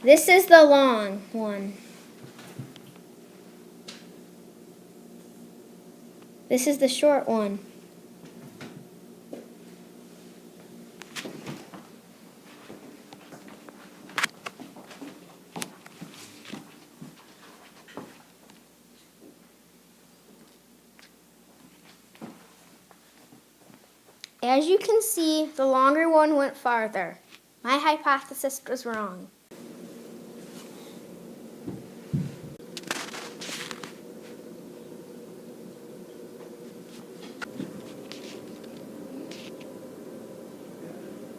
This is the long one. This is the short one. As you can see, the longer one went farther. My hypothesis was wrong.